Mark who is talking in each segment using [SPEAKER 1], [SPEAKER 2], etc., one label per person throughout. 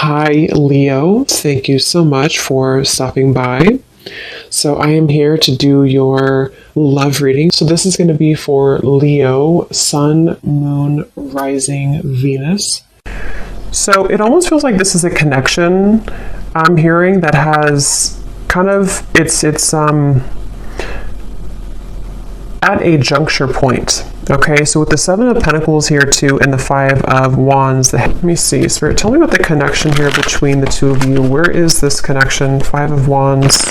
[SPEAKER 1] Hi, Leo. Thank you so much for stopping by. So, I am here to do your love reading. So, this is going to be for Leo, Sun, Moon, Rising, Venus. So, it almost feels like this is a connection I'm hearing that has kind of, it's at a juncture point. Okay, so with the Seven of Pentacles here too, and the Five of Wands, let me see, Spirit, tell me about the connection here between the two of you. Where is this connection? Five of Wands.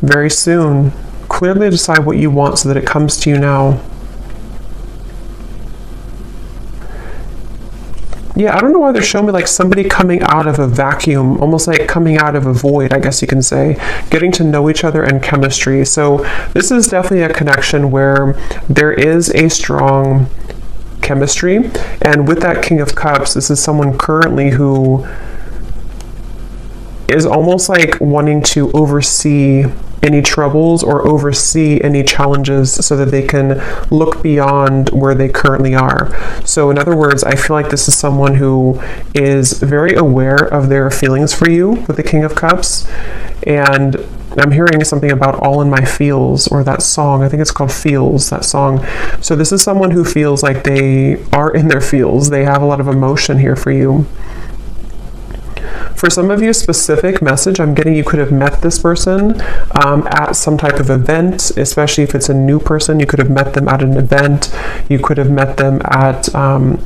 [SPEAKER 1] Very soon. Clearly decide what you want so that it comes to you now. Yeah, I don't know why they're showing me like somebody coming out of a vacuum, almost like coming out of a void, I guess you can say, getting to know each other and chemistry. So this is definitely a connection where there is a strong chemistry. And with that King of Cups, this is someone currently who is almost like wanting to oversee any troubles or oversee any challenges so that they can look beyond where they currently are. So in other words, I feel like this is someone who is very aware of their feelings for you with the King of Cups. And I'm hearing something about All in My Feels, or that song. I think it's called Feels, that song. So this is someone who feels like they are in their feels. They have a lot of emotion here for you. For some of you, specific message I'm getting, you could have met this person at some type of event, especially if it's a new person. You could have met them at an event. You could have met them at, I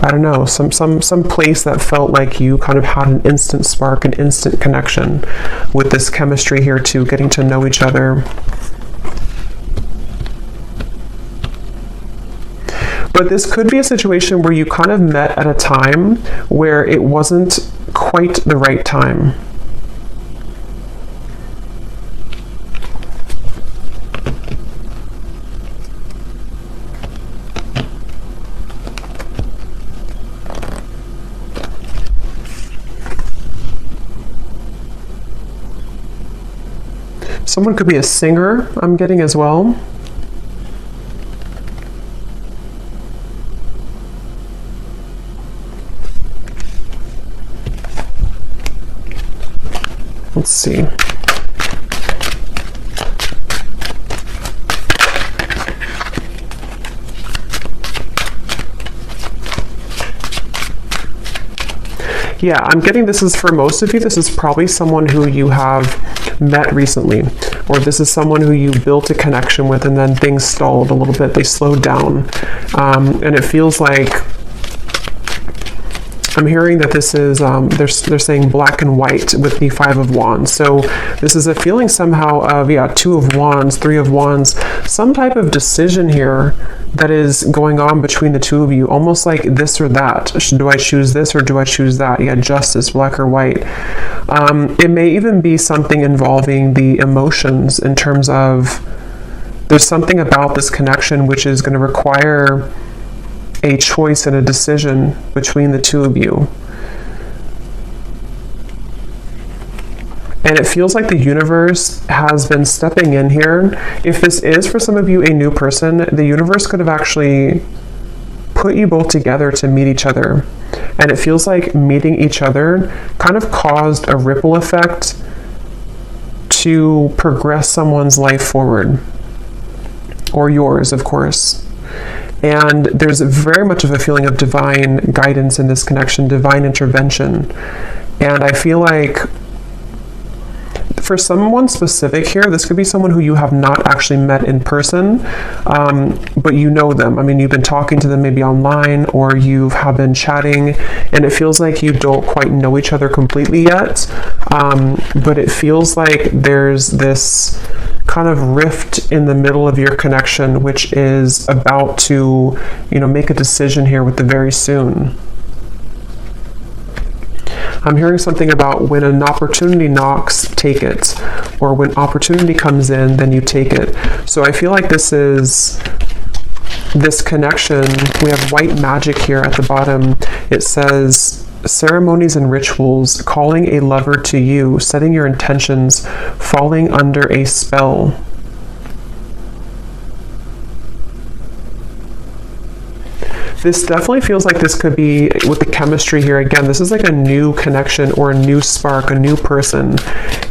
[SPEAKER 1] don't know, some place that felt like you kind of had an instant spark, an instant connection with this chemistry here too, getting to know each other. But this could be a situation where you kind of met at a time where it wasn't quite the right time. Someone could be a singer, I'm getting as well. Let's see. Yeah, I'm getting this is for most of you. This is probably someone who you have met recently, or this is someone who you built a connection with and then things stalled a little bit. They slowed down. And it feels like I'm hearing that this is, they're saying black and white with the Five of Wands. So this is a feeling somehow of, yeah, Two of Wands, Three of Wands, some type of decision here that is going on between the two of you, almost like this or that. Do I choose this or do I choose that? Yeah, justice, black or white. It may even be something involving the emotions in terms of there's something about this connection which is going to require a choice and a decision between the two of you. And it feels like the universe has been stepping in here. If this is for some of you a new person, the universe could have actually put you both together to meet each other. And it feels like meeting each other kind of caused a ripple effect to progress someone's life forward. Or yours, of course. And there's very much of a feeling of divine guidance in this connection, divine intervention. And I feel like for someone specific here, this could be someone who you have not actually met in person, but you know them. I mean, you've been talking to them maybe online, or you have been chatting, and it feels like you don't quite know each other completely yet. But it feels like there's this kind of rift in the middle of your connection, which is about to, make a decision here with the very soon. I'm hearing something about when an opportunity knocks, take it. Or when opportunity comes in, then you take it. So I feel like this is this connection. We have white magic here at the bottom. It says, ceremonies and rituals, calling a lover to you, setting your intentions, falling under a spell. This definitely feels like this could be, with the chemistry here, again, this is like a new connection or a new spark, a new person.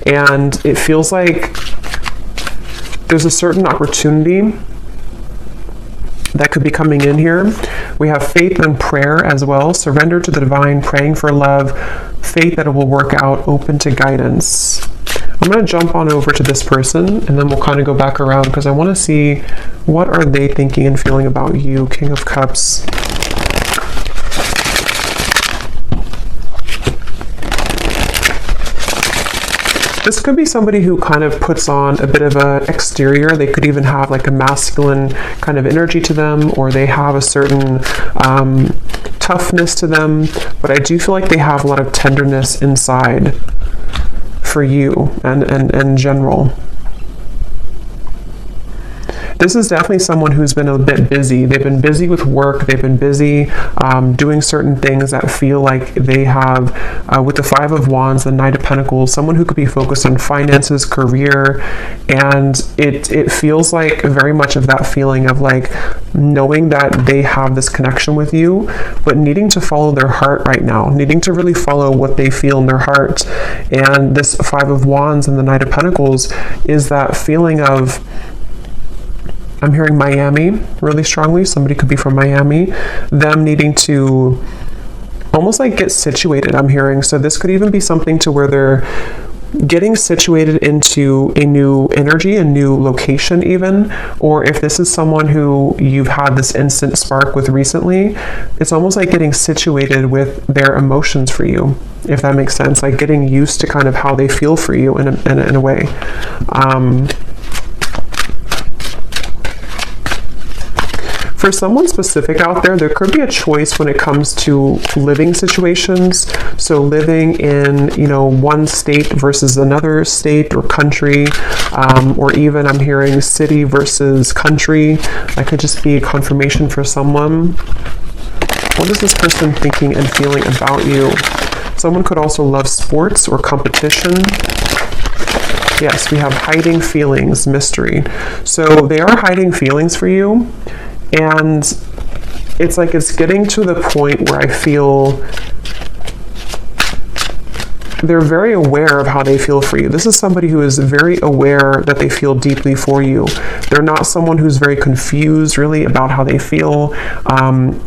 [SPEAKER 1] And it feels like there's a certain opportunity that could be coming in here. We have faith and prayer as well. Surrender to the divine, praying for love, faith that it will work out, open to guidance. I'm going to jump on over to this person, and then we'll kind of go back around because I want to see what are they thinking and feeling about you, King of Cups. This could be somebody who kind of puts on a bit of an exterior. They could even have like a masculine kind of energy to them, or they have a certain toughness to them. But I do feel like they have a lot of tenderness inside for you and in general. This is definitely someone who's been a bit busy. They've been busy with work. They've been busy doing certain things that feel like they have, with the Five of Wands, the Knight of Pentacles, someone who could be focused on finances, career, and it feels like very much of that feeling of like knowing that they have this connection with you, but needing to follow their heart right now, needing to really follow what they feel in their heart. And this Five of Wands and the Knight of Pentacles is that feeling of, I'm hearing Miami really strongly. Somebody could be from Miami. Them needing to almost like get situated, I'm hearing. So this could even be something to where they're getting situated into a new energy, a new location even. Or if this is someone who you've had this instant spark with recently, it's almost like getting situated with their emotions for you, if that makes sense. Like getting used to kind of how they feel for you in a way. For someone specific out there, there could be a choice when it comes to living situations. So living in, one state versus another state or country, or even I'm hearing city versus country. That could just be a confirmation for someone. What is this person thinking and feeling about you? Someone could also love sports or competition. Yes, we have hiding feelings, mystery. So they are hiding feelings for you. And it's like it's getting to the point where I feel they're very aware of how they feel for you. This is somebody who is very aware that they feel deeply for you. They're not someone who's very confused really about how they feel.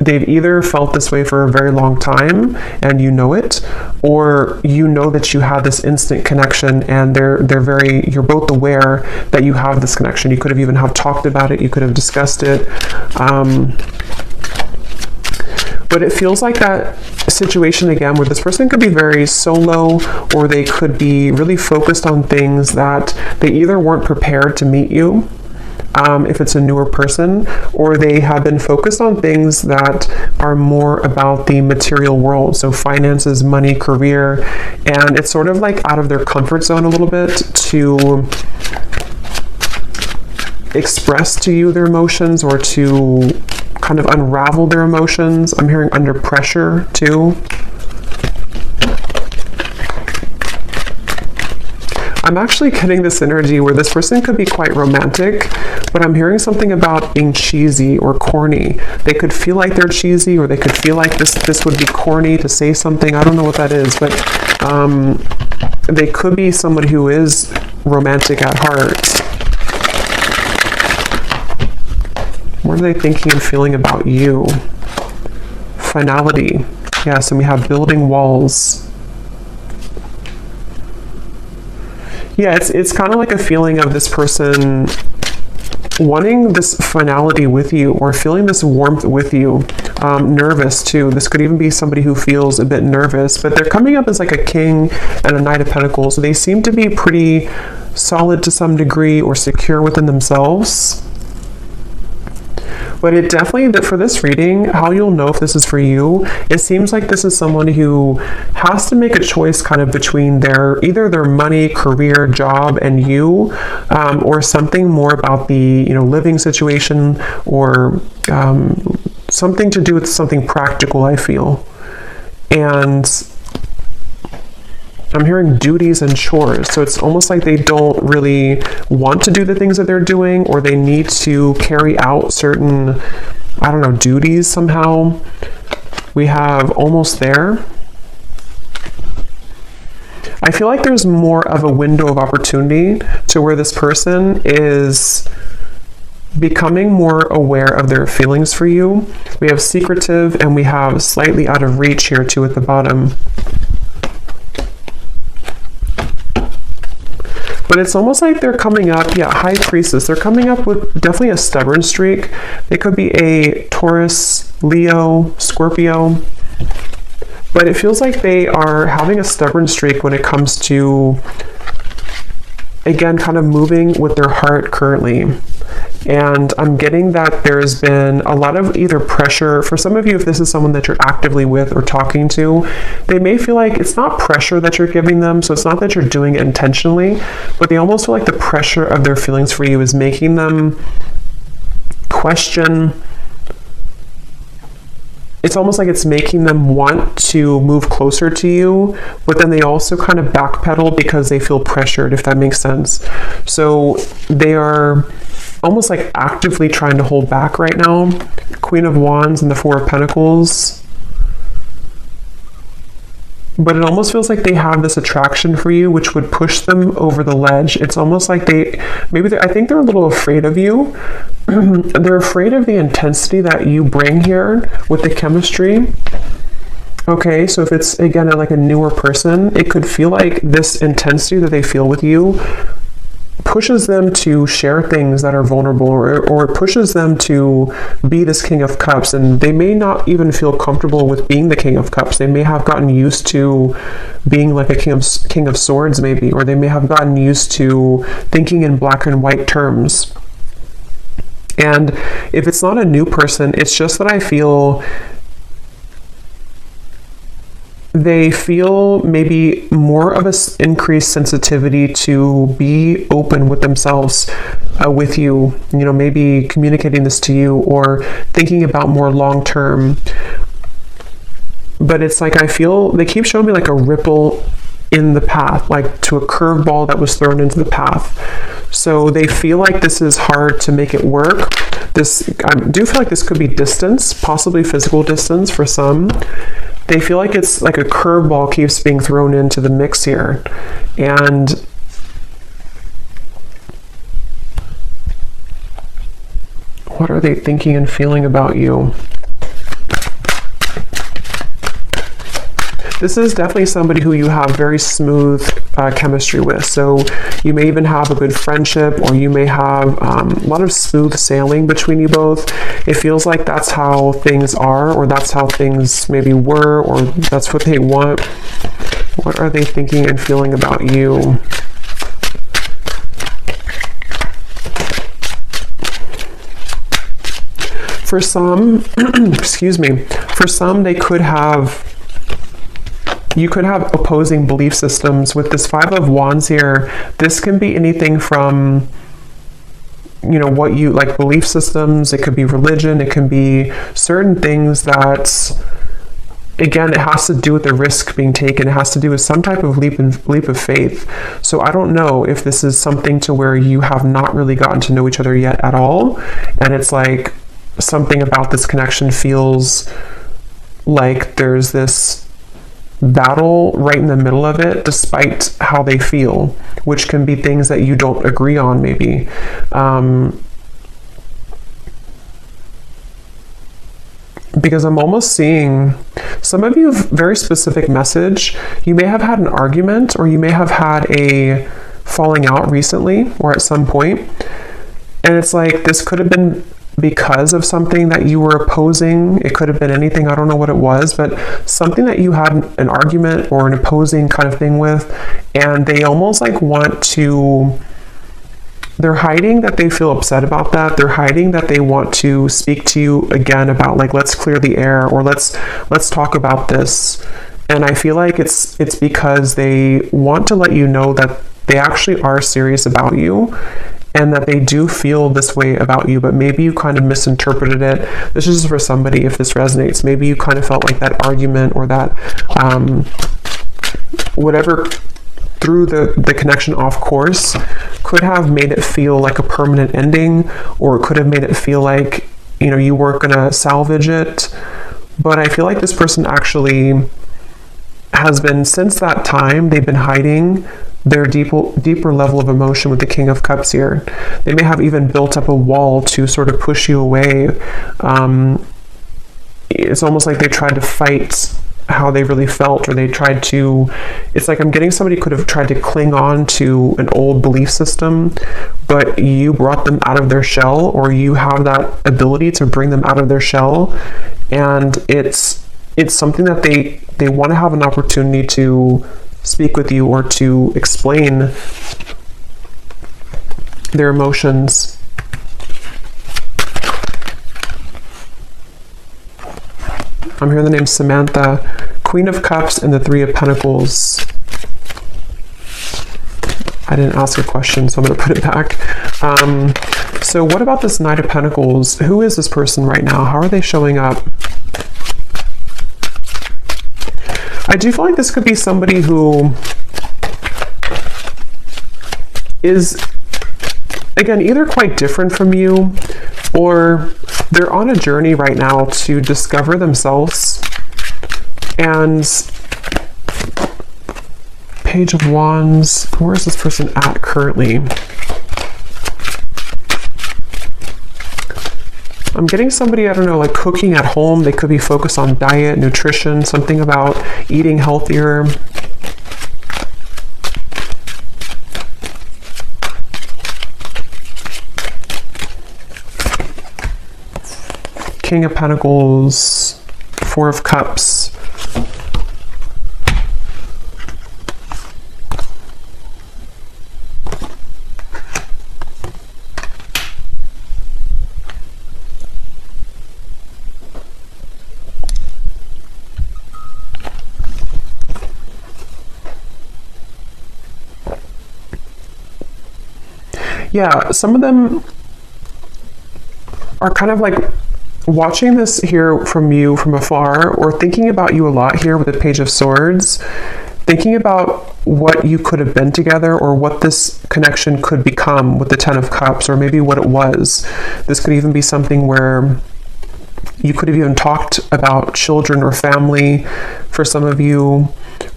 [SPEAKER 1] They've either felt this way for a very long time and you know it, or you know that you have this instant connection and you're both aware that you have this connection. You could have even talked about it. You could have discussed it. But it feels like that situation again where this person could be very solo, or they could be really focused on things that they either weren't prepared to meet you, if it's a newer person, or they have been focused on things that are more about the material world. So finances, money, career, and it's sort of like out of their comfort zone a little bit to express to you their emotions or to kind of unravel their emotions. I'm hearing under pressure too. I'm actually getting this energy where this person could be quite romantic, but I'm hearing something about being cheesy or corny. They could feel like they're cheesy, or they could feel like this would be corny to say something. I don't know what that is, but they could be somebody who is romantic at heart. What are they thinking and feeling about you? Finality. Yes, and we have building walls. Yeah, it's kind of like a feeling of this person wanting this finality with you, or feeling this warmth with you. Nervous too. This could even be somebody who feels a bit nervous, but they're coming up as like a king and a Knight of Pentacles. So they seem to be pretty solid to some degree, or secure within themselves. But it definitely, for this reading, how you'll know if this is for you, it seems like this is someone who has to make a choice kind of between either their money, career, job, and you, or something more about the, living situation, or something to do with something practical, I feel. And I'm hearing duties and chores. So it's almost like they don't really want to do the things that they're doing, or they need to carry out certain I don't know, duties somehow. We have almost there. I feel like there's more of a window of opportunity to where this person is becoming more aware of their feelings for you. We have secretive and we have slightly out of reach here too at the bottom. But it's almost like they're coming up, High Priestess. They're coming up with definitely a stubborn streak. They could be a Taurus, Leo, Scorpio. But it feels like they are having a stubborn streak when it comes to, again, kind of moving with their heart currently. And I'm getting that there's been a lot of either pressure, for some of you, if this is someone that you're actively with or talking to, they may feel like it's not pressure that you're giving them, so it's not that you're doing it intentionally, but they almost feel like the pressure of their feelings for you is making them question. It's almost like it's making them want to move closer to you, but then they also kind of backpedal because they feel pressured, if that makes sense. So they are almost like actively trying to hold back right now. Queen of Wands and the Four of Pentacles. But it almost feels like they have this attraction for you, which would push them over the ledge. It's almost like I think they're a little afraid of you. They're afraid of the intensity that you bring here with the chemistry. Okay, so if it's, again, like a newer person, it could feel like this intensity that they feel with you pushes them to share things that are vulnerable, or pushes them to be this King of Cups, and they may not even feel comfortable with being the King of Cups. They may have gotten used to being like a King of Swords maybe, or they may have gotten used to thinking in black and white terms. And if it's not a new person, it's just that I feel they feel maybe more of an increased sensitivity to be open with themselves, with you, maybe communicating this to you or thinking about more long term. But it's like I feel they keep showing me like a ripple in the path, like to a curveball that was thrown into the path. So they feel like this is hard to make it work. I do feel like this could be distance, possibly physical distance for some. They feel like it's like a curveball keeps being thrown into the mix here. And what are they thinking and feeling about you? This is definitely somebody who you have very smooth chemistry with. So you may even have a good friendship, or you may have a lot of smooth sailing between you both. It feels like that's how things are, or that's how things maybe were, or that's what they want. What are they thinking and feeling about you? For some, excuse me, for some you could have opposing belief systems. With this Five of Wands here, this can be anything from, what you like, belief systems. It could be religion. It can be certain things that, again, it has to do with the risk being taken. It has to do with some type of leap of faith. So I don't know if this is something to where you have not really gotten to know each other yet at all. And it's like something about this connection feels like there's this battle right in the middle of it, despite how they feel, which can be things that you don't agree on maybe. Because I'm almost seeing some of you have very specific message. You may have had an argument, or you may have had a falling out recently or at some point. And it's like this could have been because of something that you were opposing. It could have been anything, I don't know what it was, but something that you had an argument or an opposing kind of thing with, and they almost like they're hiding that they feel upset about that. They're hiding that they want to speak to you again about like, let's clear the air, or let's talk about this. And I feel like it's because they want to let you know that they actually are serious about you, and that they do feel this way about you, but maybe you kind of misinterpreted it. This is for somebody, if this resonates. Maybe you kind of felt like that argument or that whatever threw the connection off course could have made it feel like a permanent ending, or it could have made it feel like you weren't going to salvage it. But I feel like this person actually has been, since that time, they've been hiding their deeper level of emotion with the King of Cups here. They may have even built up a wall to sort of push you away. It's almost like they tried to fight how they really felt, or they tried to, it's like I'm getting somebody could have tried to cling on to an old belief system, but you brought them out of their shell, or you have that ability to bring them out of their shell. And it's something that they want to have an opportunity to speak with you or to explain their emotions. I'm hearing the name Samantha, Queen of Cups, and the Three of Pentacles. I didn't ask a question, so I'm going to put it back. So what about this Knight of Pentacles? Who is this person right now? How are they showing up? I do feel like this could be somebody who is, again, either quite different from you, or they're on a journey right now to discover themselves. And Page of Wands, where is this person at currently? I'm getting somebody, I don't know, like cooking at home. They could be focused on diet, nutrition, something about eating healthier. King of Pentacles, Four of Cups. Yeah, some of them are kind of like watching this here from you from afar, or thinking about you a lot here with the Page of Swords, thinking about what you could have been together, or what this connection could become with the Ten of Cups, or maybe what it was. This could even be something where you could have even talked about children or family for some of you,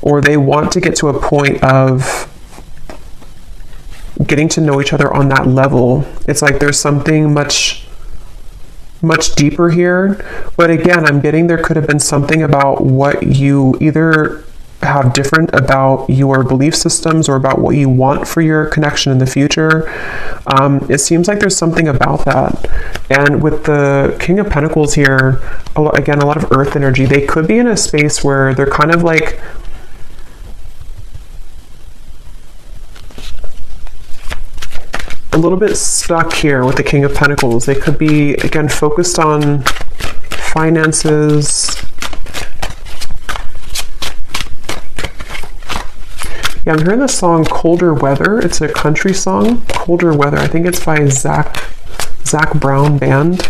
[SPEAKER 1] or they want to get to a point of getting to know each other on that level. It's like there's something much deeper here. But again, I'm getting there could have been something about what you either have different about your belief systems, or about what you want for your connection in the future. It seems like there's something about that. And with the King of Pentacles here, again, a lot of earth energy. They could be in a space where they're kind of like a little bit stuck here with the King of Pentacles. They could be, again, focused on finances. Yeah, I'm hearing the song Colder Weather. It's a country song, Colder Weather. I think it's by Zach Brown Band.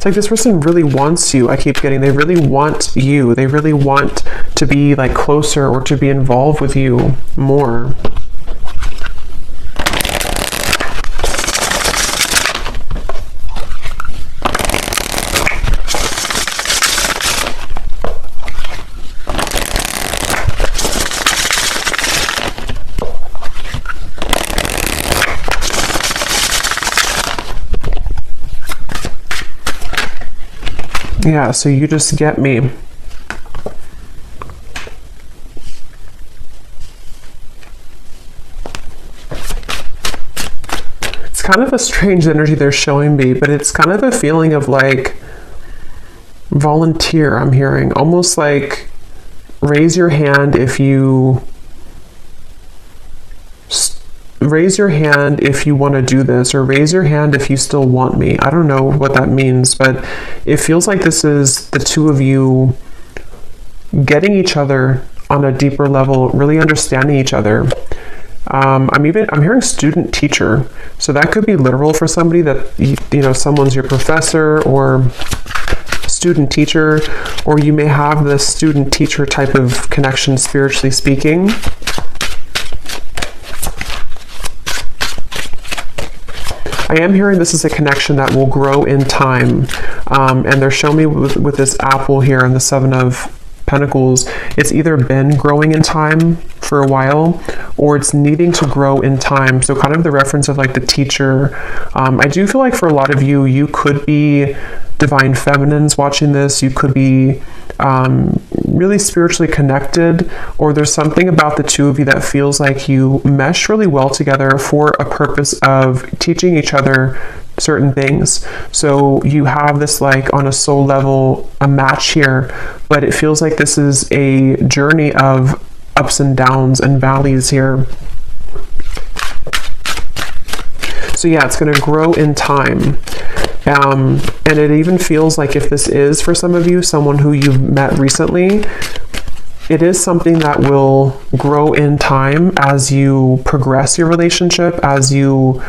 [SPEAKER 1] Like this person really wants you. I keep getting, they really want you. They really want to be like closer, or to be involved with you more. Yeah, so you just get me. It's kind of a strange energy they're showing me, but it's kind of a feeling of like volunteer, I'm hearing. Almost like raise your hand if you want to do this, or raise your hand if you still want me. I don't know what that means, but it feels like this is the two of you getting each other on a deeper level, really understanding each other. I'm hearing student teacher, so that could be literal for somebody, that someone's your professor or student teacher, or you may have this student teacher type of connection, spiritually speaking. I am hearing this is a connection that will grow in time. And they're showing me with this apple here and the Seven of Pentacles, it's either been growing in time for a while or it's needing to grow in time. So kind of the reference of like the teacher. I do feel like for a lot of you, you could be divine feminines watching this. You could be really spiritually connected, or there's something about the two of you that feels like you mesh really well together for a purpose of teaching each other certain things. So you have this like on a soul level a match here, but it feels like this is a journey of ups and downs and valleys here. So yeah, it's going to grow in time. And it even feels like if this is for some of you someone who you've met recently, it is something that will grow in time as you progress your relationship, as you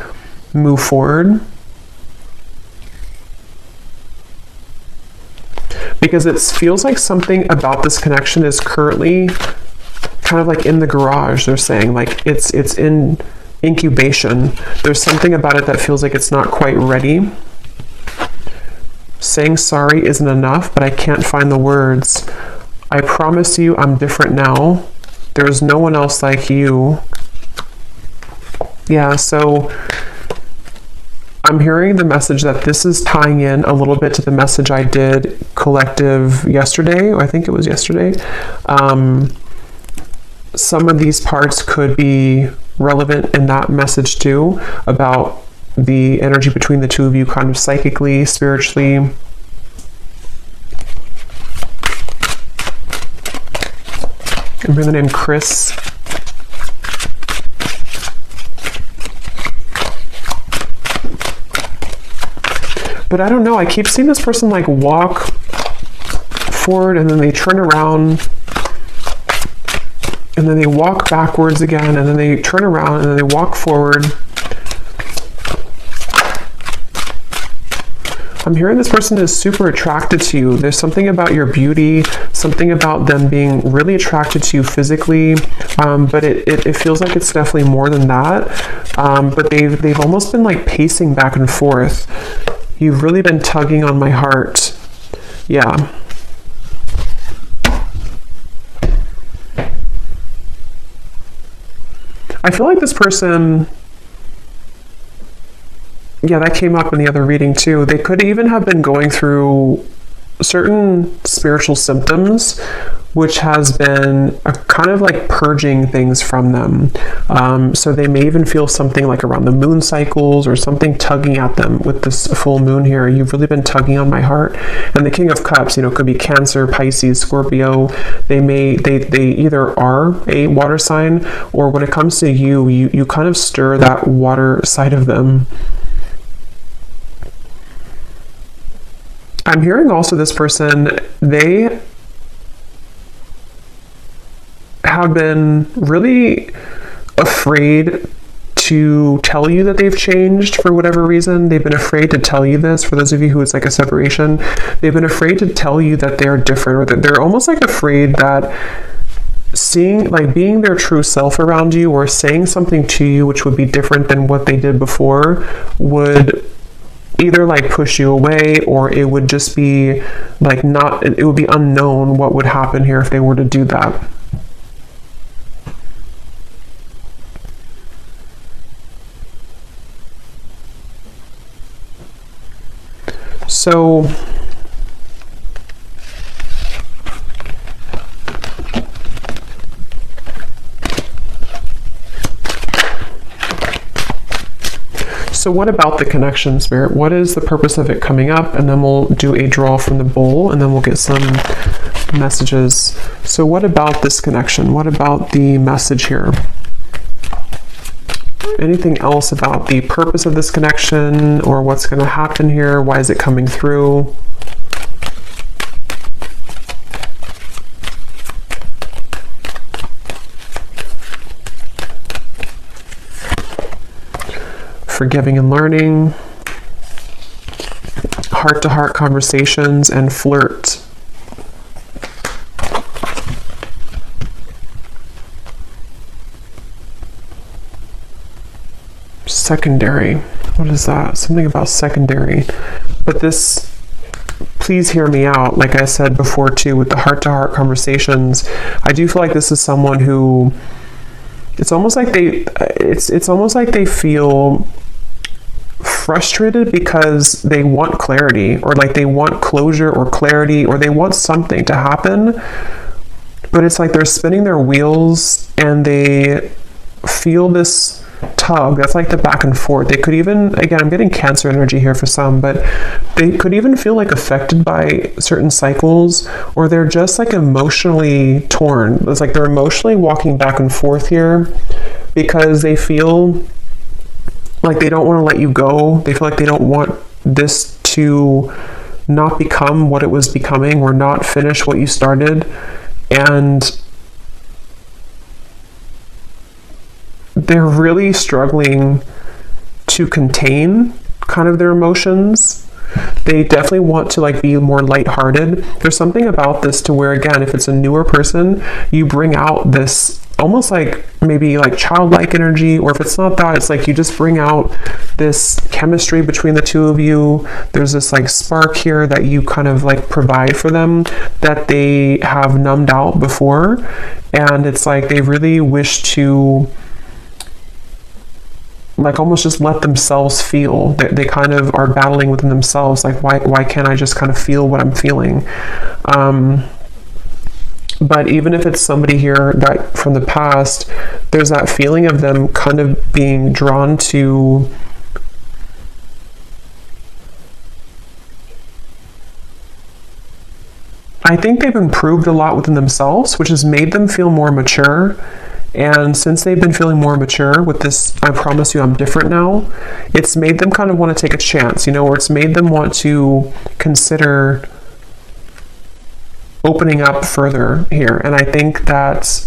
[SPEAKER 1] move forward. Because it feels like something about this connection is currently kind of like in the garage, they're saying. Like it's in incubation. There's something about it that feels like it's not quite ready. Saying sorry isn't enough, but I can't find the words. I promise you I'm different now. There's no one else like you. Yeah, so I'm hearing the message that this is tying in a little bit to the message I did collective yesterday. I think it was yesterday. Some of these parts could be relevant in that message too, about the energy between the two of you kind of psychically, spiritually. I remember the name Chris. But I don't know, I keep seeing this person like walk forward and then they turn around and then they walk backwards again and then they turn around and then they walk forward. I'm hearing this person is super attracted to you. There's something about your beauty, something about them being really attracted to you physically, but it feels like it's definitely more than that. But they've almost been like pacing back and forth. You've really been tugging on my heart. Yeah. I feel like this person, yeah, that came up in the other reading too. They could even have been going through certain spiritual symptoms, which has been a kind of like purging things from them. So they may even feel something like around the moon cycles or something tugging at them with this full moon here. You've really been tugging on my heart. And the King of Cups, you know, could be Cancer, Pisces, Scorpio. They either are a water sign, or when it comes to you kind of stir that water side of them. I'm hearing also this person, they have been really afraid to tell you that they've changed for whatever reason. They've been afraid to tell you this. For those of you who it's like a separation, they've been afraid to tell you that they're different, or that they're almost like afraid that being their true self around you or saying something to you which would be different than what they did before would either like push you away, or it would just be like it would be unknown what would happen here if they were to do that. So what about the connection, Spirit? What is the purpose of it coming up? And then we'll do a draw from the bowl, and then we'll get some messages. So what about this connection? What about the message here? Anything else about the purpose of this connection, or what's going to happen here? Why is it coming through? Forgiving and learning, heart-to-heart conversations, and flirt. Secondary. what is that? Something about secondary. But this, please hear me out. Like I said before too, with the heart-to-heart conversations, I do feel like this is someone who, it's almost like they feel frustrated because they want clarity, or like they want closure or clarity, or they want something to happen, but it's like they're spinning their wheels and they feel this tug. That's like the back and forth. They could even, again, I'm getting Cancer energy here for some, but they could even feel like affected by certain cycles, or they're just like emotionally torn. It's like they're emotionally walking back and forth here because they feel like they don't want to let you go. They feel like they don't want this to not become what it was becoming, or not finish what you started. And they're really struggling to contain kind of their emotions. They definitely want to like be more lighthearted. There's something about this to where, again, if it's a newer person, you bring out this almost like maybe like childlike energy, or if it's not that, it's like you just bring out this chemistry between the two of you. There's this like spark here that you kind of like provide for them that they have numbed out before, and it's like they really wish to like almost just let themselves feel. They kind of are battling within themselves, like why can't I just kind of feel what I'm feeling? But even if it's somebody here that from the past, there's that feeling of them kind of being drawn to I think they've improved a lot within themselves, which has made them feel more mature. And since they've been feeling more mature with this, I promise you I'm different now, it's made them kind of want to take a chance, or it's made them want to consider opening up further here. And I think that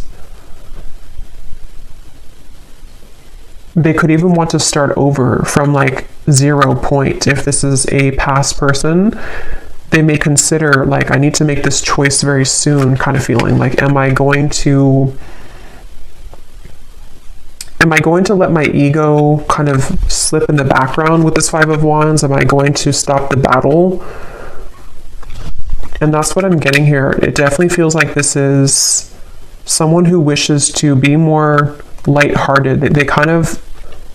[SPEAKER 1] they could even want to start over from like 0 point. If this is a past person, they may consider like, I need to make this choice very soon kind of feeling. Like, am I going to let my ego kind of slip in the background with this Five of Wands? Am I going to stop the battle? And that's what I'm getting here. It definitely feels like this is someone who wishes to be more lighthearted. They kind of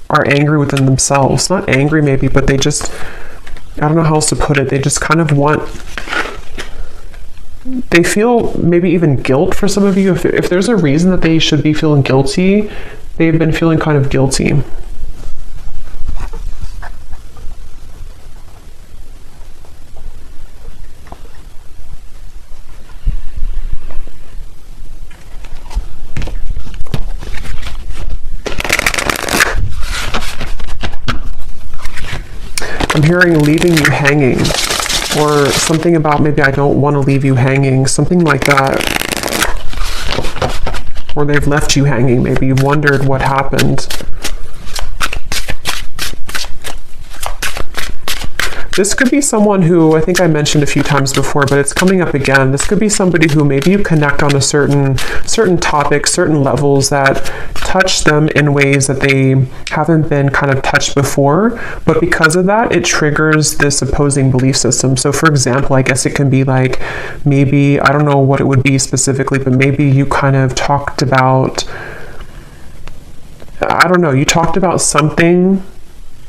[SPEAKER 1] are angry within themselves. Not angry maybe, but they just, I don't know how else to put it. They just kind of want, they feel maybe even guilt for some of you. If there's a reason that they should be feeling guilty, they've been feeling kind of guilty. I'm hearing leaving you hanging, or something about maybe I don't want to leave you hanging, something like that. Or they've left you hanging. Maybe you've wondered what happened. This could be someone who, I think I mentioned a few times before, but it's coming up again. This could be somebody who maybe you connect on a certain topics, certain levels that touch them in ways that they haven't been kind of touched before. But because of that, it triggers this opposing belief system. So for example, I guess it can be like, maybe, I don't know what it would be specifically, but maybe you kind of talked about, I don't know, you talked about something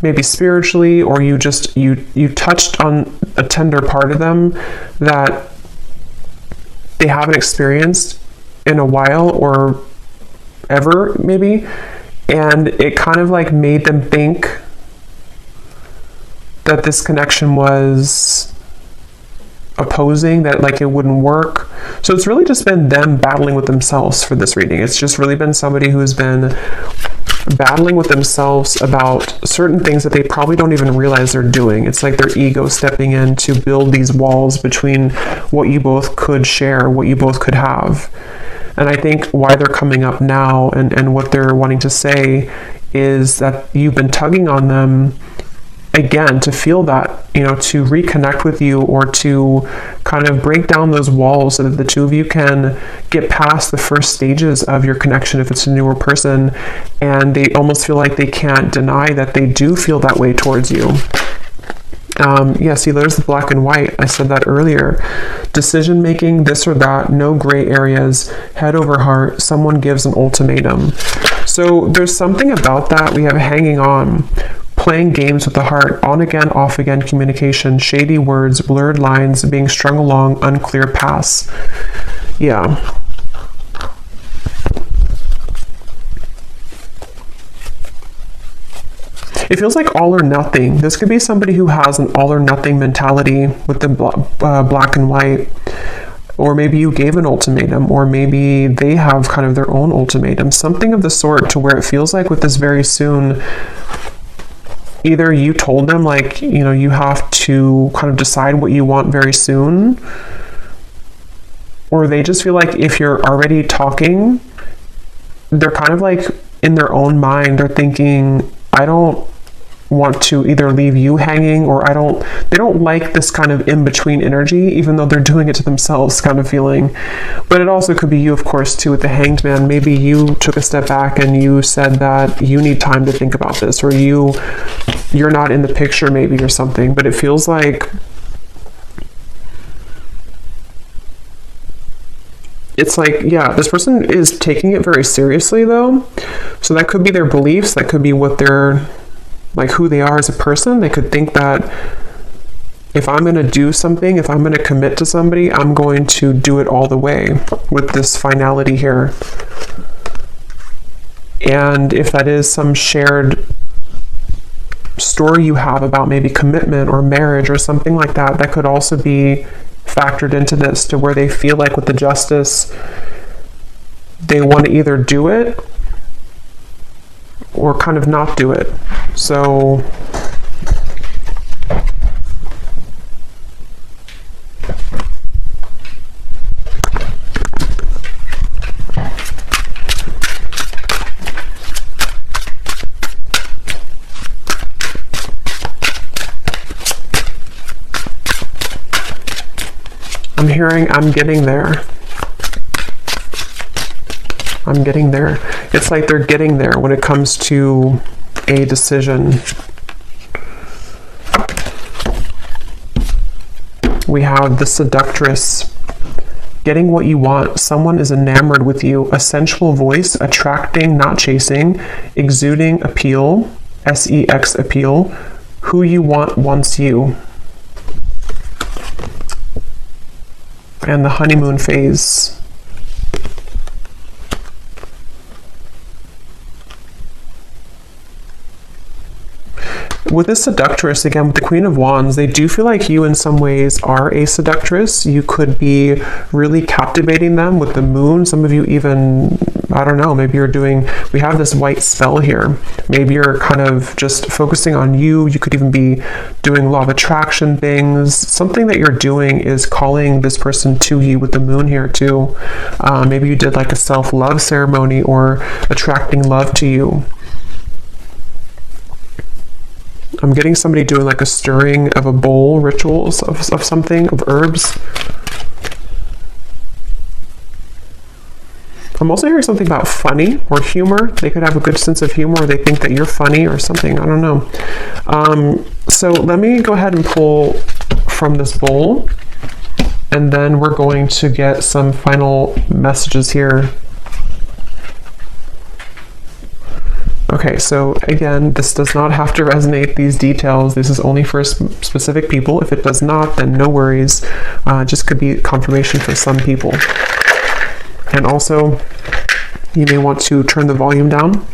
[SPEAKER 1] maybe spiritually, or you just you touched on a tender part of them that they haven't experienced in a while or ever maybe, and it kind of like made them think that this connection was opposing, that like it wouldn't work. So it's really just been them battling with themselves for this reading. It's just really been somebody who's been battling with themselves about certain things that they probably don't even realize they're doing. It's like their ego stepping in to build these walls between what you both could share, what you both could have. And I think why they're coming up now and what they're wanting to say is that you've been tugging on them, again, to feel that, to reconnect with you, or to kind of break down those walls so that the two of you can get past the first stages of your connection if it's a newer person, and they almost feel like they can't deny that they do feel that way towards you. See, there's the black and white. I said that earlier. Decision making, this or that, no gray areas, head over heart, someone gives an ultimatum. So there's something about that. We have hanging on, playing games with the heart, on again, off again communication, shady words, blurred lines, being strung along, unclear paths. Yeah. It feels like all or nothing. This could be somebody who has an all or nothing mentality with the black and white. Or maybe you gave an ultimatum, or maybe they have kind of their own ultimatum. Something of the sort, to where it feels like with this very soon, either you told them like, you have to kind of decide what you want very soon, or they just feel like if you're already talking, they're kind of like in their own mind, they're thinking, I don't want to either leave you hanging, or they don't like this kind of in-between energy, even though they're doing it to themselves kind of feeling. But it also could be you, of course, too, with the Hanged Man. Maybe you took a step back and you said that you need time to think about this, or you're not in the picture maybe, or something. But it feels like it's like, yeah, this person is taking it very seriously though. So that could be their beliefs, that could be what they're like, who they are as a person. They could think that if I'm going to do something, if I'm going to commit to somebody, I'm going to do it all the way with this finality here. And if that is some shared story you have about maybe commitment or marriage or something like that, that could also be factored into this, to where they feel like with the Justice, they want to either do it or kind of not do it. So I'm hearing, I'm getting there. I'm getting there. It's like they're getting there when it comes to a decision. We have the Seductress. Getting what you want. Someone is enamored with you. A sensual voice, attracting, not chasing, exuding appeal, sex appeal. Who you want wants you. And the honeymoon phase. With this Seductress, again, with the Queen of Wands, they do feel like you in some ways are a seductress. You could be really captivating them with the moon. Some of you even, I don't know, maybe you're doing, we have this white spell here. Maybe you're kind of just focusing on you. You could even be doing law of attraction things. Something that you're doing is calling this person to you with the moon here too. Maybe you did like a self-love ceremony, or attracting love to you. I'm getting somebody doing like a stirring of a bowl, rituals of something, of herbs. I'm also hearing something about funny or humor. They could have a good sense of humor, or they think that you're funny or something. I don't know. So let me go ahead and pull from this bowl, and then we're going to get some final messages here. Okay, so again, this does not have to resonate, these details. This is only for specific people. If it does not, then no worries. Just could be confirmation for some people. And also, you may want to turn the volume down.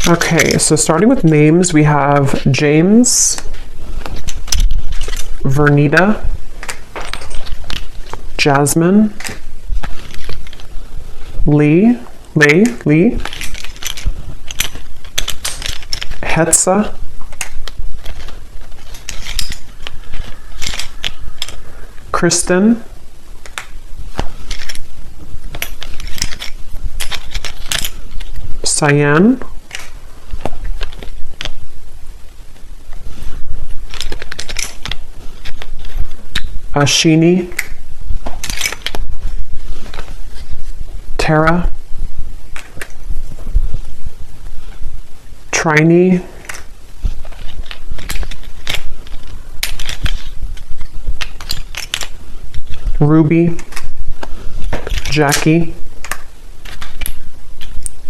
[SPEAKER 1] Okay, so starting with names, we have James, Vernita, Jasmine, Lee, Hetza, Kristen, Cyan, Ashini, Tara, Trini, Ruby, Jackie,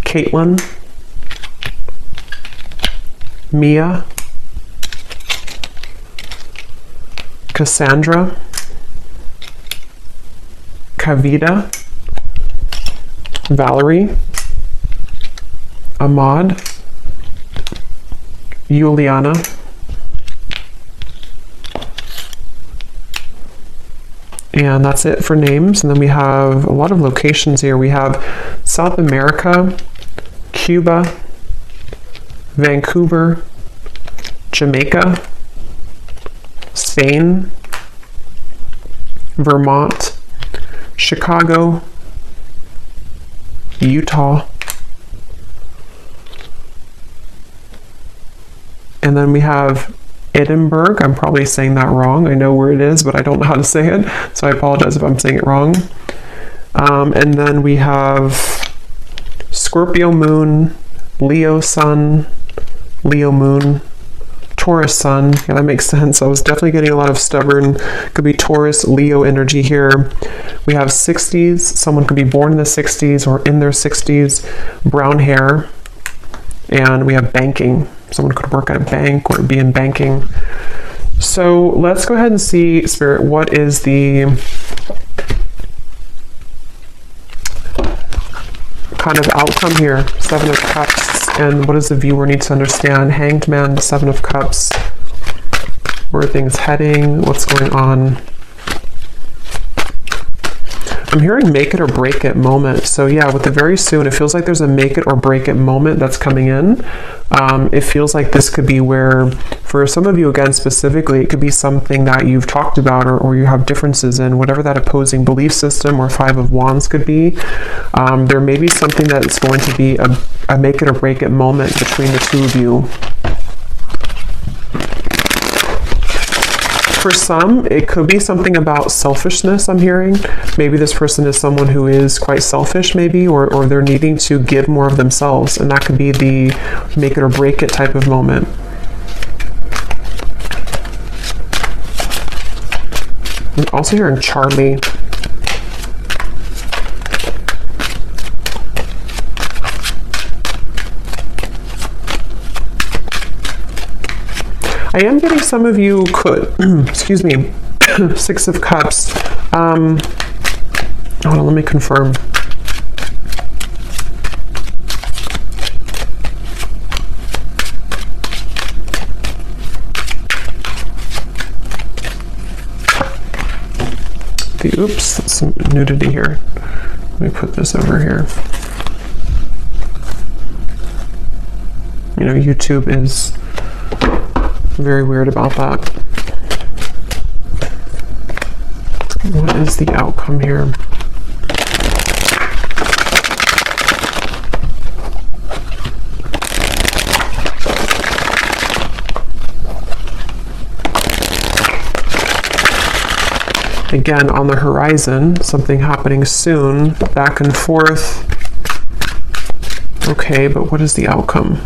[SPEAKER 1] Caitlin, Mia, Cassandra, Kavita, Valerie, Ahmad, Juliana, and that's it for names. And then we have a lot of locations here. We have South America, Cuba, Vancouver, Jamaica, Spain, Vermont, Chicago, Utah, and then we have Edinburgh. I'm probably saying that wrong. I know where it is, but I don't know how to say it, so I apologize if I'm saying it wrong. And then we have Scorpio moon, Leo sun, Leo moon, Taurus sun. Yeah, that makes sense. I was definitely getting a lot of stubborn, could be Taurus, Leo energy here. We have 60s. Someone could be born in the 60s or in their 60s, brown hair. And we have banking. Someone could work at a bank or be in banking. So let's go ahead and see, Spirit, what is the kind of outcome here? Seven of Cups. And what does the viewer need to understand? Hanged Man, Seven of Cups. Where are things heading? What's going on? I'm hearing make it or break it moment. So yeah, with the very soon, it feels like there's a make it or break it moment that's coming in. It feels like this could be where, for some of you again specifically, it could be something that you've talked about or you have differences in, whatever that opposing belief system or Five of Wands could be. There may be something that's going to be a make it or break it moment between the two of you. For some, it could be something about selfishness, I'm hearing. Maybe this person is someone who is quite selfish, maybe, or they're needing to give more of themselves, and that could be the make it or break it type of moment. I'm also hearing Charlie. I am getting some of you could, excuse me, Six of Cups. Hold on, let me confirm. Oops, that's some nudity here. Let me put this over here. You know, YouTube is very weird about that. What is the outcome here? Again, on the horizon, something happening soon, back and forth. Okay, but what is the outcome?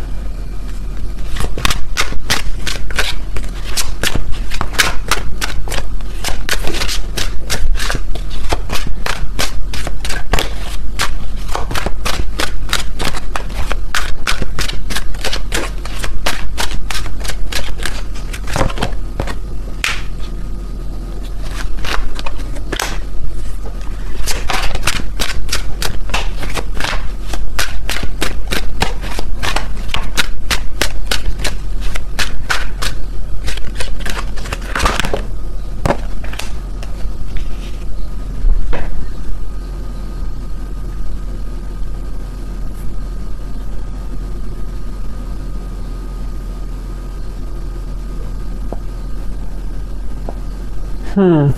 [SPEAKER 1] I'm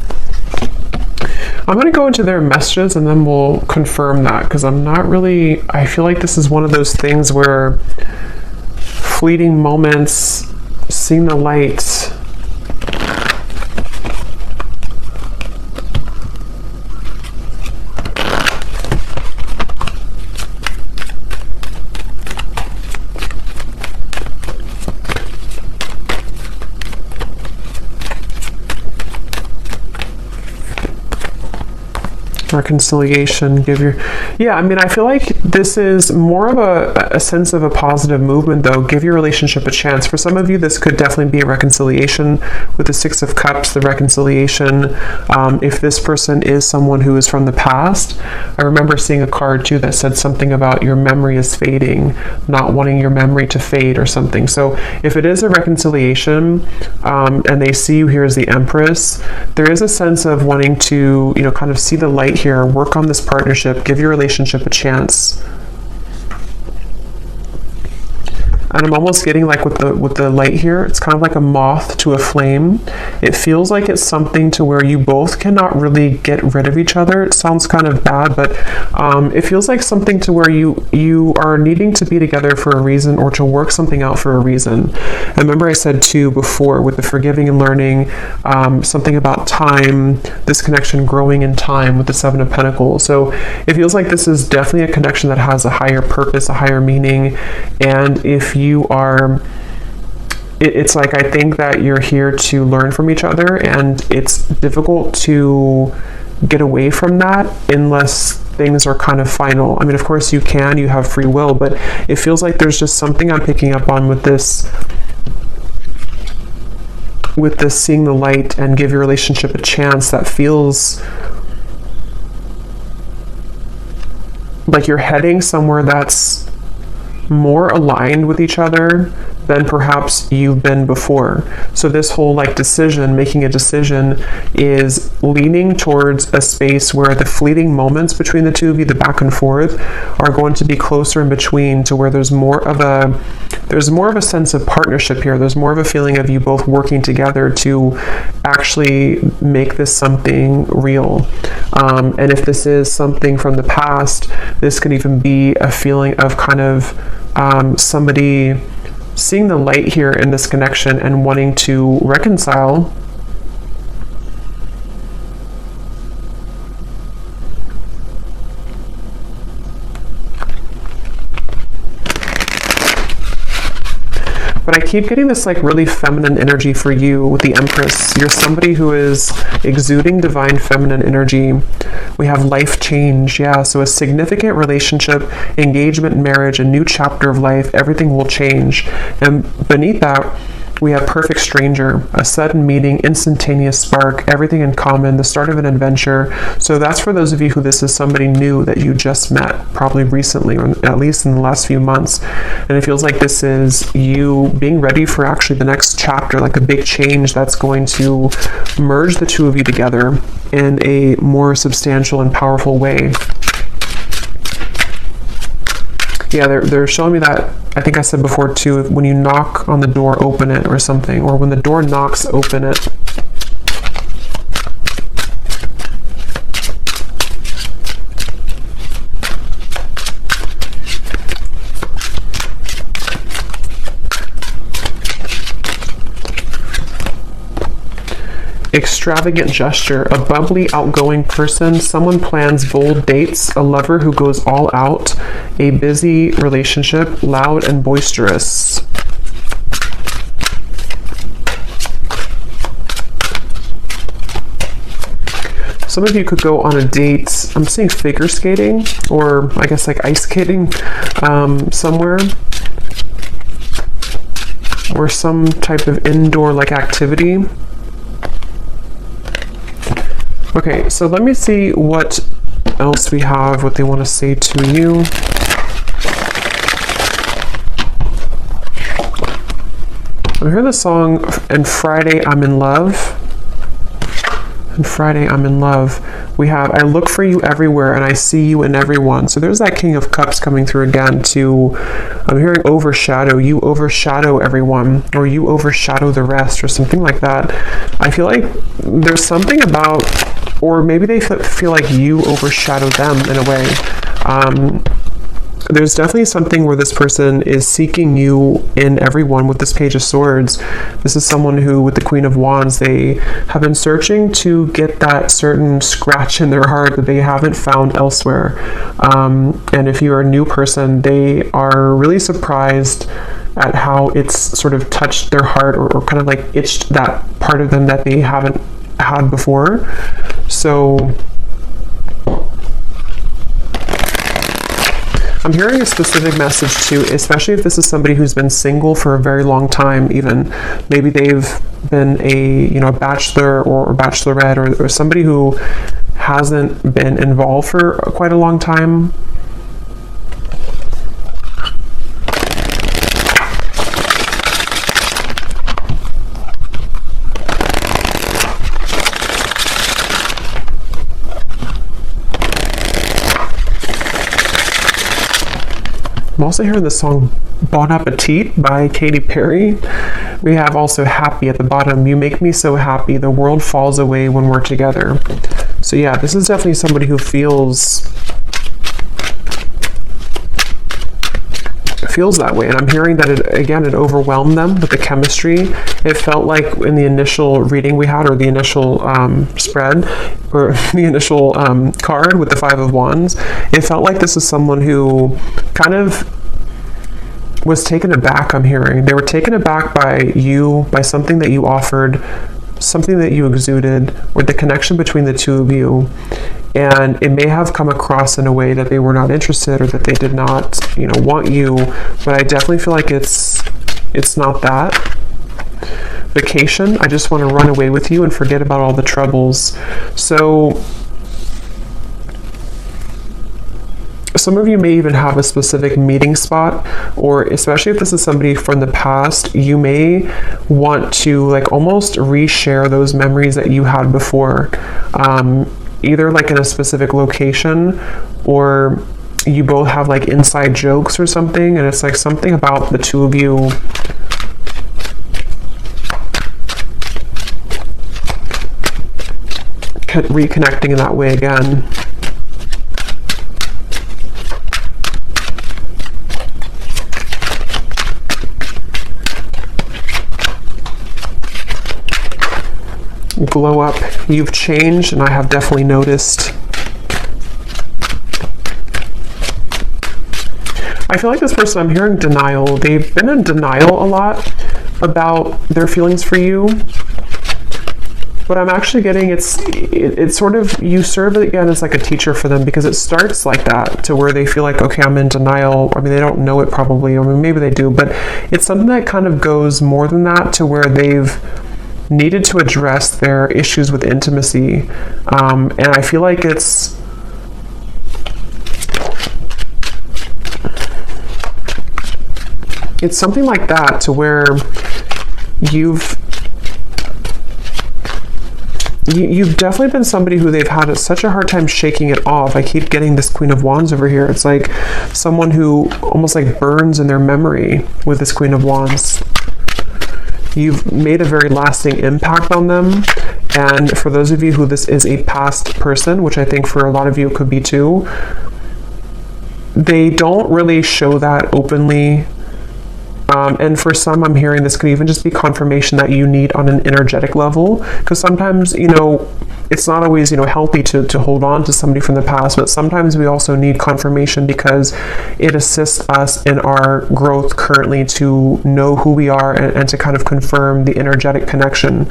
[SPEAKER 1] going to go into their messages and then we'll confirm that, because I feel like this is one of those things where fleeting moments, seeing the light. Reconciliation, I feel like this is more of a sense of a positive movement, though. Give your relationship a chance. For some of you, this could definitely be a reconciliation with the Six of Cups, the reconciliation. If this person is someone who is from the past, I remember seeing a card too that said something about your memory is fading, not wanting your memory to fade or something. So if it is a reconciliation, and they see you here as the Empress, there is a sense of wanting to, kind of see the light here, work on this partnership, give your relationship a chance. And I'm almost getting like with the light here, it's kind of like a moth to a flame. It feels like it's something to where you both cannot really get rid of each other. It sounds kind of bad, but it feels like something to where you are needing to be together for a reason, or to work something out for a reason. And remember I said too before with the forgiving and learning, something about time, this connection growing in time with the Seven of Pentacles. So it feels like this is definitely a connection that has a higher purpose, a higher meaning. And if you are, it's like, I think that you're here to learn from each other, and it's difficult to get away from that unless things are kind of final. I mean, of course you have free will, but it feels like there's just something I'm picking up on with this seeing the light and give your relationship a chance, that feels like you're heading somewhere that's more aligned with each other than perhaps you've been before. So this whole making a decision is leaning towards a space where the fleeting moments between the two of you, the back and forth, are going to be closer in between, to where there's more of a sense of partnership here. There's more of a feeling of you both working together to actually make this something real. And if this is something from the past, this could even be a feeling of kind of somebody seeing the light here in this connection and wanting to reconcile. But I keep getting this really feminine energy for you with the Empress. You're somebody who is exuding divine feminine energy. We have life change, so a significant relationship, engagement, marriage, a new chapter of life, everything will change. And beneath that, we have perfect stranger, a sudden meeting, instantaneous spark, everything in common, the start of an adventure. So that's for those of you who this is somebody new that you just met, probably recently, or at least in the last few months. And it feels like this is you being ready for actually the next chapter, like a big change that's going to merge the two of you together in a more substantial and powerful way. Yeah, they're showing me that, I think I said before too, when you knock on the door, open it or something, or when the door knocks, open it. Extravagant gesture, a bubbly, outgoing person, someone plans bold dates, a lover who goes all out, a busy relationship, loud and boisterous. Some of you could go on a date. I'm seeing figure skating, or I guess ice skating somewhere, or some type of indoor activity. Okay, so let me see what else we have, what they want to say to you. I heard the song, And Friday I'm in Love. And Friday I'm in Love. We have, I look for you everywhere and I see you in everyone. So there's that King of Cups coming through again to, I'm hearing overshadow. You overshadow everyone, or you overshadow the rest, or something like that. I feel like there's something about, or maybe they feel like you overshadow them in a way. There's definitely something where this person is seeking you in everyone with this Page of Swords. This is someone who, with the Queen of Wands, they have been searching to get that certain scratch in their heart that they haven't found elsewhere. And if you're a new person, they are really surprised at how it's sort of touched their heart, or kind of like itched that part of them that they haven't had before. So I'm hearing a specific message too, especially if this is somebody who's been single for a very long time. Even maybe they've been a bachelor or bachelorette, or somebody who hasn't been involved for quite a long time. I'm also hearing the song Bon Appetit by Katy Perry. We have also Happy at the bottom. You make me so happy. The world falls away when we're together. So yeah, this is definitely somebody who feels that way. And I'm hearing that it overwhelmed them with the chemistry. It felt like in the initial reading we had, or the initial spread, or the initial card with the Five of Wands, it felt like this is someone who kind of was taken aback. I'm hearing they were taken aback by you, by something that you offered, something that you exuded, or the connection between the two of you. And it may have come across in a way that they were not interested, or that they did not, want you. But I definitely feel like it's not that. Vacation, I just want to run away with you and forget about all the troubles. So some of you may even have a specific meeting spot, or especially if this is somebody from the past, you may want to like almost reshare those memories that you had before. Either like in a specific location, or you both have like inside jokes or something, and it's like something about the two of you reconnecting in that way again. Glow up. You've changed, and I have definitely noticed. I feel like this person, I'm hearing denial. They've been in denial a lot about their feelings for you. But I'm actually getting it's sort of, you serve it again as like a teacher for them, because it starts like that, to where they feel like, okay, I'm in denial. I mean, they don't know it probably, or maybe they do, but it's something that kind of goes more than that, to where they've needed to address their issues with intimacy. And I feel like it's something like that, to where you've definitely been somebody who they've had such a hard time shaking it off. I keep getting this Queen of Wands over here. It's like someone who almost like burns in their memory with this Queen of Wands. You've made a very lasting impact on them. And for those of you who this is a past person, which I think for a lot of you it could be too, they don't really show that openly. And for some, I'm hearing this could even just be confirmation that you need on an energetic level, because sometimes, it's not always, healthy to hold on to somebody from the past, but sometimes we also need confirmation, because it assists us in our growth currently to know who we are, and to kind of confirm the energetic connection.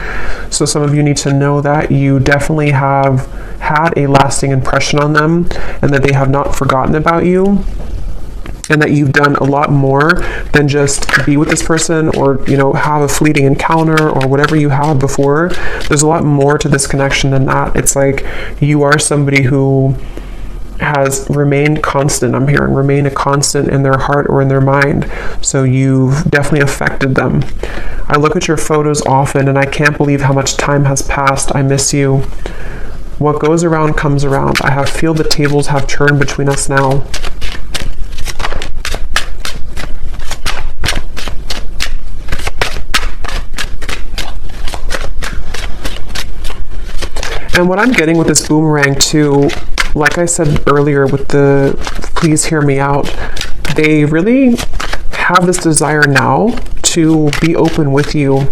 [SPEAKER 1] So some of you need to know that you definitely have had a lasting impression on them, and that they have not forgotten about you. And that you've done a lot more than just be with this person, or have a fleeting encounter, or whatever you had before. There's a lot more to this connection than that. It's like you are somebody who has remained constant. I'm hearing remain a constant in their heart or in their mind. So you've definitely affected them. I look at your photos often, and I can't believe how much time has passed. I miss you. What goes around comes around. I feel the tables have turned between us now. And what I'm getting with this boomerang too, like I said earlier with the please hear me out, they really have this desire now to be open with you.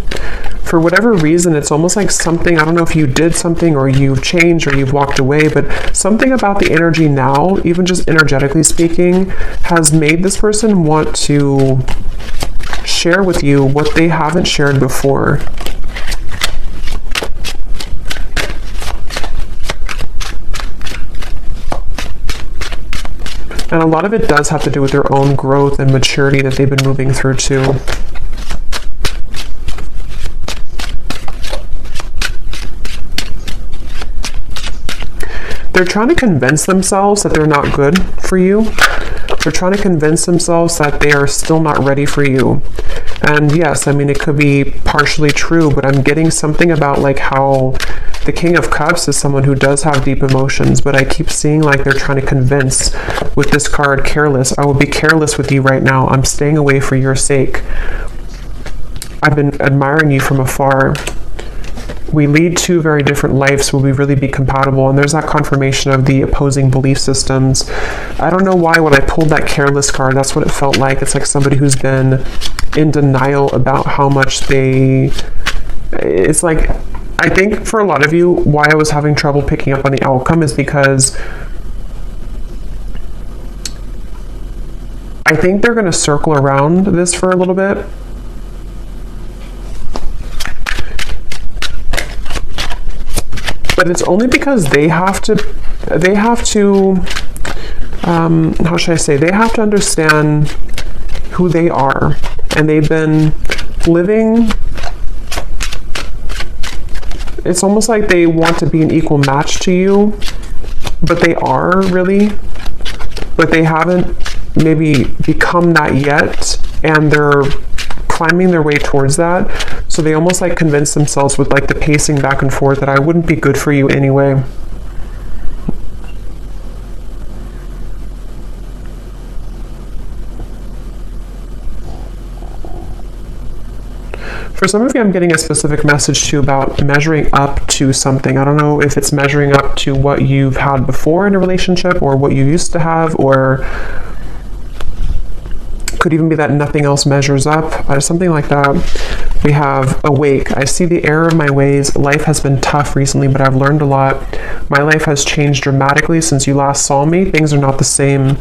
[SPEAKER 1] For whatever reason, it's almost like something, I don't know if you did something or you've changed or you've walked away, but something about the energy now, even just energetically speaking, has made this person want to share with you what they haven't shared before. And a lot of it does have to do with their own growth and maturity that they've been moving through too. They're trying to convince themselves that they're not good for you. They're trying to convince themselves that they are still not ready for you. And yes, I mean, it could be partially true, but I'm getting something about like how the King of Cups is someone who does have deep emotions, but I keep seeing like they're trying to convince with this card, careless. I will be careless with you right now. I'm staying away for your sake. I've been admiring you from afar. We lead two very different lives. Will we really be compatible? And there's that confirmation of the opposing belief systems. I don't know why when I pulled that careless card, that's what it felt like. It's like somebody who's been in denial about how much it's like, I think for a lot of you, why I was having trouble picking up on the outcome is because I think they're going to circle around this for a little bit. But it's only because they have to, how should I say, they have to understand who they are. And they've been living, it's almost like they want to be an equal match to you, but they are really, but they haven't maybe become that yet, and they're climbing their way towards that. So they almost like convince themselves with like the pacing back and forth that I wouldn't be good for you anyway. For some of you, I'm getting a specific message too about measuring up to something. I don't know if it's measuring up to what you've had before in a relationship or what you used to have, or could even be that nothing else measures up, something like that. We have awake. I see the error of my ways. Life has been tough recently, but I've learned a lot. My life has changed dramatically since you last saw me. Things are not the same.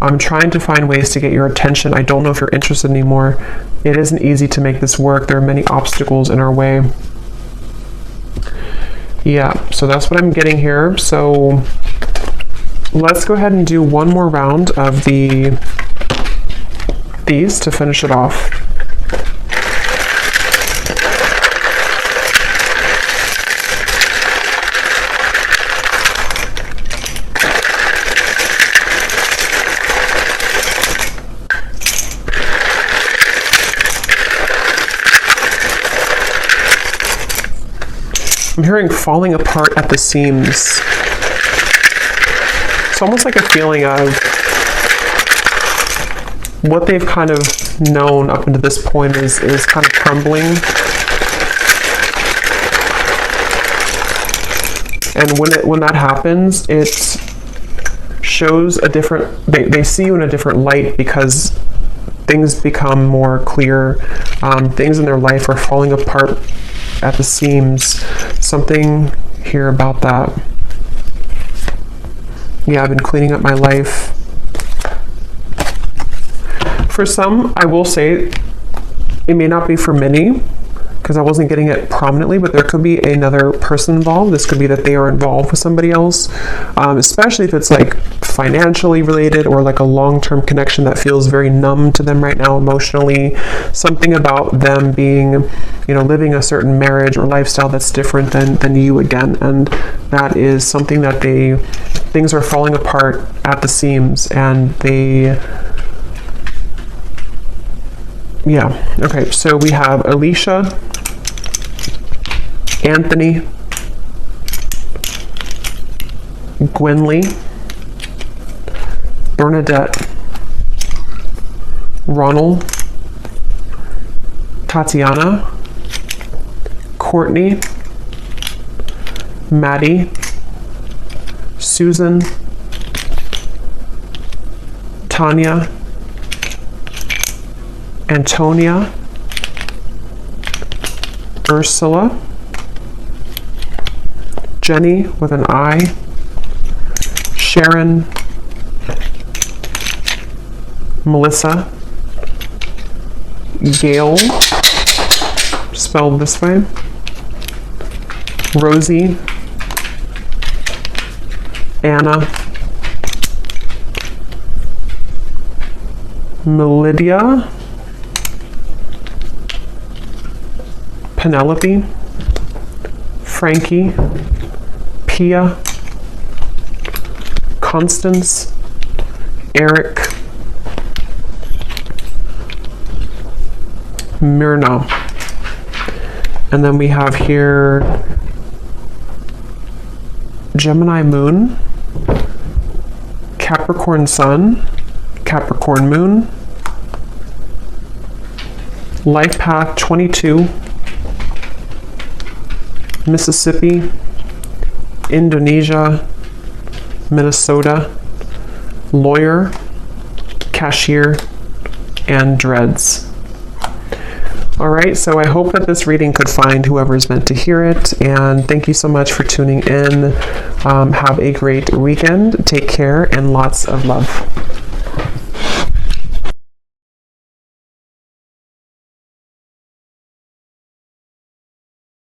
[SPEAKER 1] I'm trying to find ways to get your attention. I don't know if you're interested anymore. It isn't easy to make this work. There are many obstacles in our way. Yeah, so that's what I'm getting here. So let's go ahead and do one more round of these to finish it off. I'm hearing falling apart at the seams. It's almost like a feeling of what they've kind of known up until this point is kind of crumbling. And when that happens, it shows a different, they see you in a different light because things become more clear. Things in their life are falling apart at the seams. Something here about that. Yeah, I've been cleaning up my life. For some, I will say, it may not be for many, because I wasn't getting it prominently, but there could be another person involved. This could be that they are involved with somebody else, especially if it's like financially related or like a long-term connection that feels very numb to them right now emotionally. Something about them being, living a certain marriage or lifestyle that's different than you again. And that is something that things are falling apart at the seams, and yeah. Okay, so we have Alicia, Anthony, Gwynly, Bernadette, Ronald, Tatiana, Courtney, Maddie, Susan, Tanya, Antonia, Ursula, Jenny with an I, Sharon, Melissa, Gail, spelled this way, Rosie, Anna, Melidia, Penelope, Frankie, Pia, Constance, Eric, Myrna. And then we have here Gemini Moon, Capricorn Sun, Capricorn Moon, Life Path 22, Mississippi, Indonesia, Minnesota, Lawyer, Cashier, and Dreads. All right, so I hope that this reading could find whoever's meant to hear it, and thank you so much for tuning in. Have a great weekend. Take care, and lots of love.